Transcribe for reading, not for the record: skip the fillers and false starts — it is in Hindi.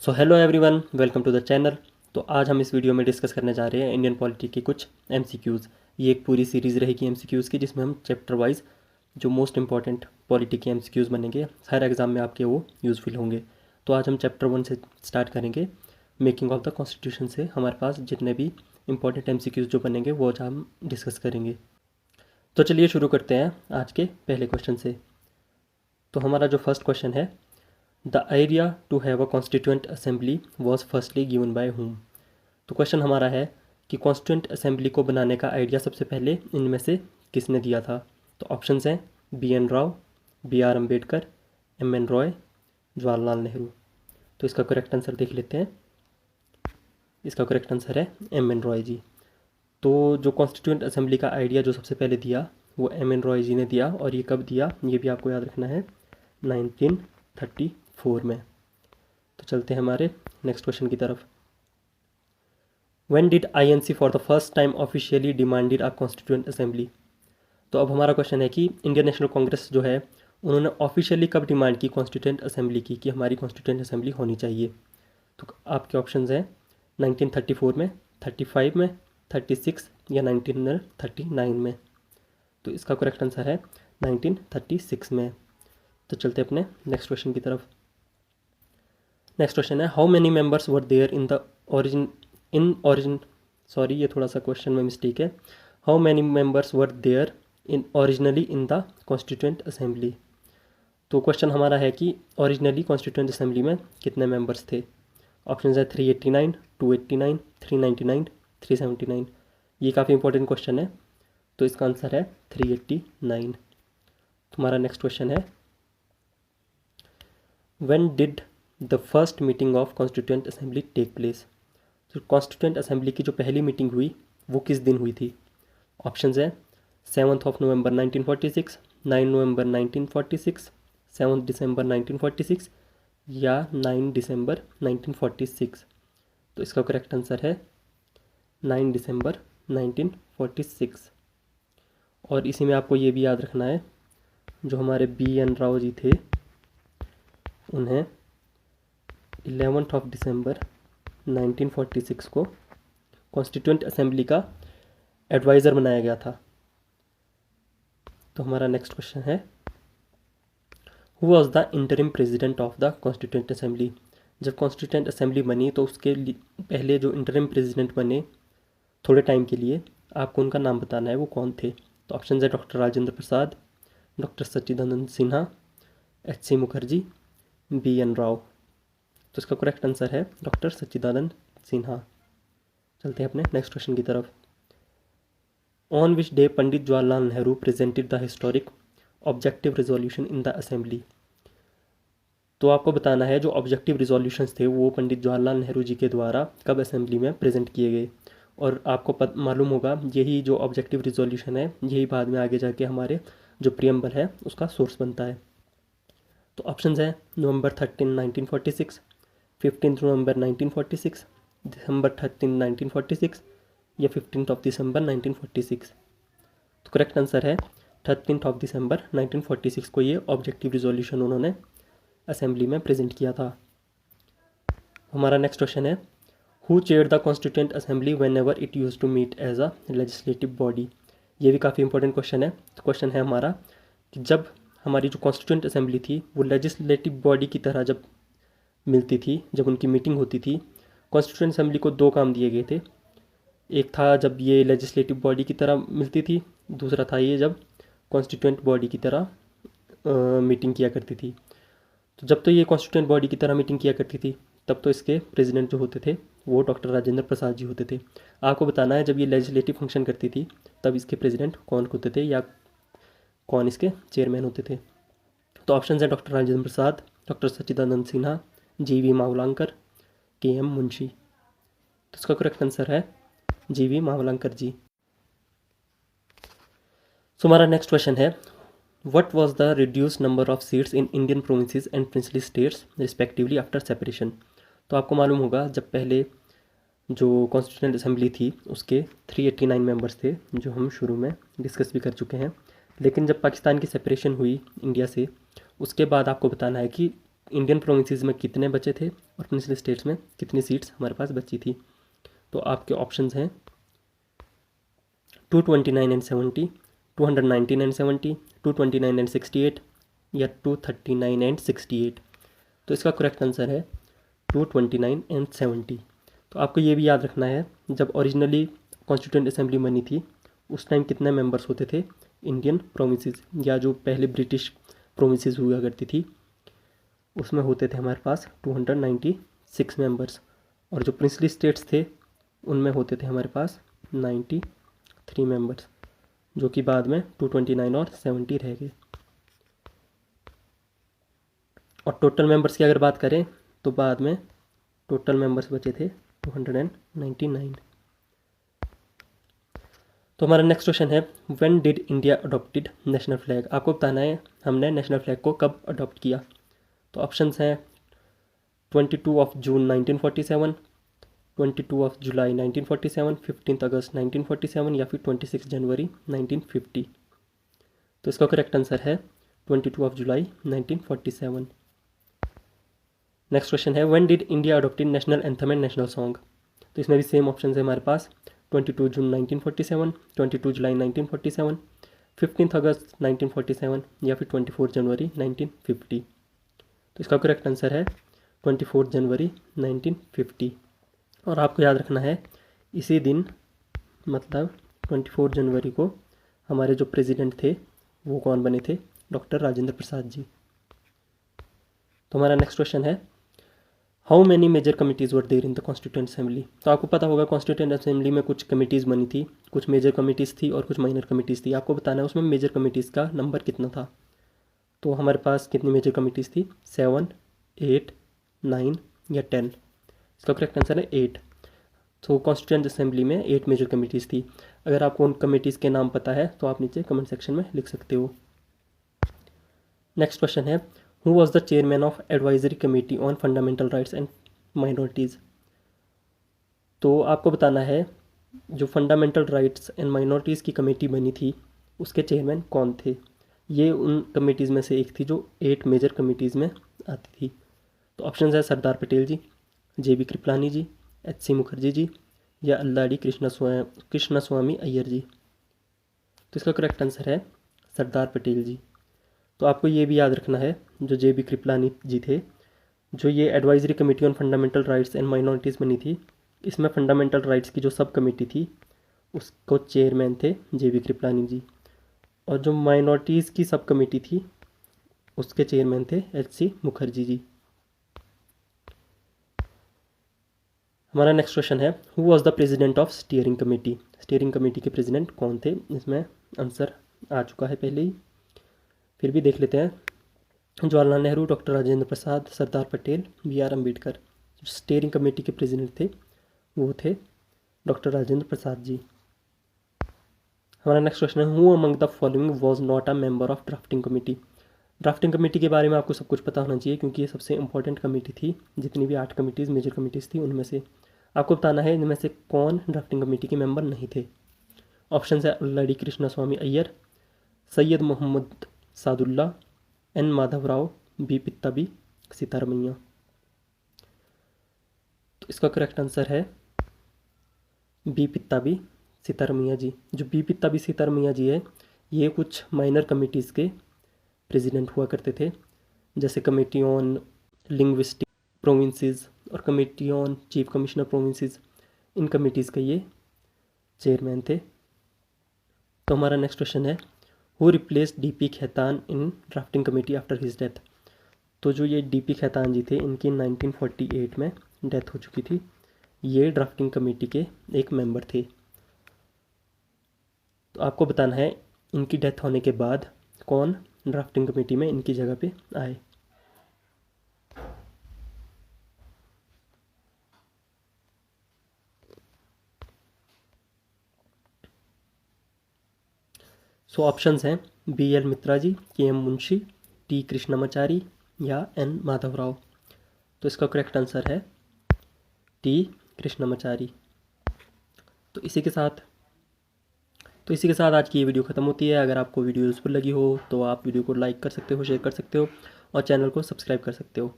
So hello everyone, welcome to the channel. तो आज हम इस वीडियो में डिस्कस करने जा रहे हैं इंडियन पॉलिटी की कुछ एमसीक्यूज़। ये एक पूरी सीरीज़ रहेगी एमसीक्यूज़ की, जिसमें हम चैप्टर वाइज जो मोस्ट इंपॉर्टेंट पॉलिटी के एमसीक्यूज़ बनेंगे, हर एग्ज़ाम में आपके वो यूज़फुल होंगे। तो आज हम चैप्टर 1 से स्टार्ट करेंगे, मेकिंग ऑफ द कॉन्स्टिट्यूशन से। हमारे पास जितने भी इंपॉर्टेंट एमसीक्यूज़ जो बनेंगे वो आज हम डिस्कस करेंगे। तो चलिए शुरू करते हैं आज के पहले क्वेश्चन से। तो हमारा जो फर्स्ट क्वेश्चन है, the idea to have a constituent assembly was firstly given by whom. तो क्वेश्चन हमारा है कि कॉन्स्टिट्यूएंट असेंबली को बनाने का आइडिया सबसे पहले इनमें से किसने दिया था। तो ऑप्शंस हैं B N Rao, B R Ambedkar, M N Roy, Jawaharlal Nehru. तो इसका करेक्ट आंसर देख लेते हैं। इसका करेक्ट आंसर है एम एन रॉय जी। तो जो कॉन्स्टिट्यूएंट असेंबली का आइडिया जो सबसे पहले दिया वो एम एन रॉय जी ने दिया, और ये कब दिया ये भी आपको याद रखना है, 1934 में। तो चलते हैं हमारे नेक्स्ट क्वेश्चन की तरफ। When did INC for the first time officially demanded a constituent assembly? तो अब हमारा क्वेश्चन है कि इंडियन नेशनल कांग्रेस जो है उन्होंने ऑफिशियली कब डिमांड की कॉन्स्टिट्यूएंट असेंबली की, कि हमारी कॉन्स्टिट्यूएंट असेंबली होनी चाहिए। तो आपके ऑप्शंस हैं 1934 में, 35 में, 36 या 1939 में। तो इसका करेक्ट आंसर है 1936 में। तो चलते अपने नेक्स्ट क्वेश्चन की तरफ। नेक्स्ट क्वेश्चन है, how many members were there in the origin sorry, ये थोड़ा सा क्वेश्चन में मिस्टेक है। How many members were there in originally in the constituent assembly. तो क्वेश्चन हमारा है कि ओरिजिनली कॉन्स्टिट्यूएंट असेंबली में कितने मेंबर्स थे। ऑप्शन है 389, 289, 399, 379। ये काफ़ी इंपॉर्टेंट क्वेश्चन है, तो इसका आंसर है 389। तुम्हारा नेक्स्ट क्वेश्चन है, when did the first meeting of constituent assembly take place. तो कॉन्स्टिट्यूएंट असेंबली की जो पहली मीटिंग हुई वो किस दिन हुई थी। ऑप्शंस है 7 नवंबर 1946, 9 नवंबर 1946, 7 दिसंबर 1946 या 9 दिसंबर 1946। तो इसका करेक्ट आंसर है 9 दिसंबर 1946। और इसी में आपको ये भी याद रखना है, जो हमारे बी एन राव जी थे उन्हें 11 दिसंबर 1946 को कॉन्स्टिट्यूएंट असेंबली का एडवाइज़र बनाया गया था। तो हमारा नेक्स्ट क्वेश्चन है, who was the interim president of the constituent assembly. जब कॉन्स्टिट्यूएंट असेंबली बनी तो उसके पहले जो इंटरिम प्रेसिडेंट बने थोड़े टाइम के लिए, आपको उनका नाम बताना है वो कौन थे। तो ऑप्शन है doctor Rajendra Prasad, doctor Sachchidananda Sinha, H C Mukherjee, B N Rao. तो इसका करेक्ट आंसर है डॉक्टर सच्चिदानंद सिन्हा। चलते हैं अपने नेक्स्ट क्वेश्चन की तरफ। On which day Pandit Jawaharlal Nehru presented the historic objective resolution in the assembly. तो आपको बताना है जो ऑब्जेक्टिव रिजोल्यूशंस थे वो पंडित जवाहरलाल नेहरू जी के द्वारा कब असेंबली में प्रेजेंट किए गए। और आपको मालूम होगा यही जो ऑब्जेक्टिव रिजोल्यूशन है यही बाद में आगे जाके हमारे जो प्रियम्बल है उसका सोर्स बनता है। तो ऑप्शंस है नवंबर 13, 1946, 15 नवंबर 1946, दिसंबर 13, 1946 या 15 दिसंबर 1946। तो करेक्ट आंसर है 13 दिसंबर 1946 को ये ऑब्जेक्टिव रिजोल्यूशन उन्होंने असेंबली में प्रेजेंट किया था। हमारा नेक्स्ट क्वेश्चन है, who chair the constituent assembly whenever it use to meet as a legislative body. ये भी काफ़ी इंपॉर्टेंट क्वेश्चन है। तो क्वेश्चन है हमारा कि जब हमारी जो कॉन्स्टिट्यूएंट असेंबली थी वो लेजिस्लेटिव बॉडी की तरह जब मिलती थी, जब उनकी मीटिंग होती थी, कॉन्स्टिट्यूएंट असेंबली को दो काम दिए गए थे। एक था जब ये लेजिस्लेटिव बॉडी की तरह मिलती थी, दूसरा था ये जब कॉन्स्टिट्यूएंट बॉडी की तरह मीटिंग किया करती थी। तो जब तो ये कॉन्स्टिट्यूएंट बॉडी की तरह मीटिंग किया करती थी तब तो इसके प्रेसिडेंट जो होते थे वो डॉक्टर राजेंद्र प्रसाद जी होते थे। आपको बताना है जब ये लेजिस्लेटिव फंक्शन करती थी तब इसके प्रेसिडेंट कौन होते थे या कौन इसके चेयरमैन होते थे। तो ऑप्शन है doctor Rajendra Prasad, doctor Sachchidananda Sinha, G V Mavalankar, K M Munshi. तो इसका करेक्ट आंसर है जी वी मावलांकर जी। सो हमारा नेक्स्ट क्वेश्चन है, What was the reduced number of seats in Indian provinces and princely states respectively after separation। तो आपको मालूम होगा जब पहले जो कॉन्स्टिट्यूएंट असेंबली थी उसके 389 मेंबर्स थे, जो हम शुरू में डिस्कस भी कर चुके हैं। लेकिन जब पाकिस्तान की सेपरेशन हुई इंडिया से उसके बाद आपको बताना है कि इंडियन प्रोविंसेस में कितने बचे थे और प्रिंसली स्टेट्स में कितनी सीट्स हमारे पास बची थी। तो आपके ऑप्शंस हैं 229 एंड 70, 219 एंड 70, 229 एंड 68 या 239 एंड 68। तो इसका करेक्ट आंसर है 229 एंड 70। तो आपको ये भी याद रखना है, जब ओरिजिनली कॉन्स्टिट्यूंट असेंबली बनी थी उस टाइम कितने मेंबर्स होते थे इंडियन प्रोविंसेस, या जो पहले ब्रिटिश प्रोविंसेस हुआ करती थी उसमें होते थे हमारे पास 296 मेंबर्स, और जो प्रिंसली स्टेट्स थे उनमें होते थे हमारे पास 93 मेंबर्स, जो कि बाद में 229 और 70 रह गए। और टोटल मेंबर्स की अगर बात करें तो बाद में टोटल मेंबर्स बचे थे 299। तो हमारा नेक्स्ट क्वेश्चन है, when did India adopted national flag. आपको बताना है हमने नेशनल फ्लैग को कब अडॉप्ट किया। तो ऑप्शंस हैं 22 ऑफ जून 1947, 22 ऑफ जुलाई 1947, 15 अगस्त 1947 या फिर 26 जनवरी 1950। तो इसका करेक्ट आंसर है 22 ऑफ जुलाई 1947। नेक्स्ट क्वेश्चन है, when did India adopted national anthem and national song. तो इसमें भी सेम ऑप्शन है हमारे पास 22 जून 1947, 22 जुलाई 1947, 15 अगस्त 1947 या फिर 24 जनवरी 1950। तो इसका करेक्ट आंसर है 24 जनवरी 1950। और आपको याद रखना है इसी दिन मतलब 24 जनवरी को हमारे जो प्रेसिडेंट थे वो कौन बने थे, डॉक्टर राजेंद्र प्रसाद जी। तो हमारा नेक्स्ट क्वेश्चन है, how many major committees were there in the constituent assembly. तो आपको पता होगा कॉन्स्टिट्यूंट असेंबली में कुछ कमिटीज़ बनी थी, कुछ मेजर कमिटीज़ थी और कुछ माइनर कमिटीज़ थी। आपको बताना है उसमें मेजर कमिटीज़ का नंबर कितना था। तो हमारे पास कितनी मेजर कमिटीज़ थी, 7, 8, 9 या 10। इसका करेक्ट आंसर है 8। तो कॉन्स्टिट्यूंट असेंबली में 8 मेजर कमिटीज़ थी। अगर आपको उन कमिटीज़ के नाम पता है तो आप नीचे कमेंट सेक्शन में लिख सकते हो। नेक्स्ट क्वेश्चन है, who was the chairman of advisory committee on fundamental rights and minorities. तो आपको बताना है जो फंडामेंटल राइट्स एंड माइनॉरिटीज़ की कमेटी बनी थी उसके चेयरमैन कौन थे। ये उन कमेटीज़ में से एक थी जो 8 मेजर कमेटीज़ में आती थी। तो ऑप्शन है सरदार पटेल जी, JB कृपलानी जी, HC मुखर्जी जी या अल्लाडी कृष्णा स्वामी अय्यर जी। तो इसका करेक्ट आंसर है सरदार पटेल जी। तो आपको ये भी याद रखना है जो JB कृपलानी जी थे, जो ये advisory committee on fundamental rights and minorities बनी थी, इसमें फंडामेंटल राइट्स की जो सब कमेटी थी उसको चेयरमैन थे JB कृपलानी जी, और जो माइनॉरिटीज़ की सब कमेटी थी उसके चेयरमैन थे HC मुखर्जी जी। हमारा नेक्स्ट क्वेश्चन है, who was the president of steering committee. Steering committee के प्रेसिडेंट कौन थे। इसमें आंसर आ चुका है पहले ही, फिर भी देख लेते हैं। Jawaharlal Nehru, doctor Rajendra Prasad, Sardar Patel, BR Ambedkar. Steering committee के प्रेसिडेंट थे वो थे डॉक्टर राजेंद्र प्रसाद जी। हमारा नेक्स्ट क्वेश्चन है, who among the following was not a member of drafting committee. Drafting committee के बारे में आपको सब कुछ पता होना चाहिए क्योंकि ये सबसे इंपॉर्टेंट कमेटी थी, जितनी भी 8 कमेटीज़ मेजर कमेटीज़ थी उनमें से। आपको बताना है इनमें से कौन ड्राफ्टिंग कमेटी के मेंबर नहीं थे। ऑप्शन है अल्लाडी कृष्णा स्वामी अय्यर, सैयद मोहम्मद सादुल्ला, N माधव राव, B पित्ताबी, सीतारमैया। तो इसका करेक्ट आंसर है B पित्ताबी सीतारमैया जी। जो B पित्ताबी सीतारमैया जी है ये कुछ माइनर कमेटीज़ के प्रेसिडेंट हुआ करते थे, जैसे कमेटी ऑन लिंग्विस्टिक प्रोविंसेस और committee on chief commissioner provinces. इन कमेटीज़ के ये चेयरमैन थे। तो हमारा नेक्स्ट क्वेश्चन है, who replace DP Khetan in drafting committee after his death. तो जो ये DP खेतान जी थे इनकी 1948 में डेथ हो चुकी थी। ये ड्राफ्टिंग कमेटी के एक मेंबर थे। तो आपको बताना है इनकी डेथ होने के बाद कौन ड्राफ्टिंग कमेटी में इनकी जगह पे आए। सो ऑप्शंस हैं BL मित्रा जी, KM मुंशी, T कृष्णमाचारी या N माधव राव। तो इसका करेक्ट आंसर है T कृष्णमाचारी। तो इसी के साथ आज की ये वीडियो ख़त्म होती है। अगर आपको वीडियो यूज़फुल लगी हो तो आप वीडियो को लाइक कर सकते हो, शेयर कर सकते हो और चैनल को सब्सक्राइब कर सकते हो।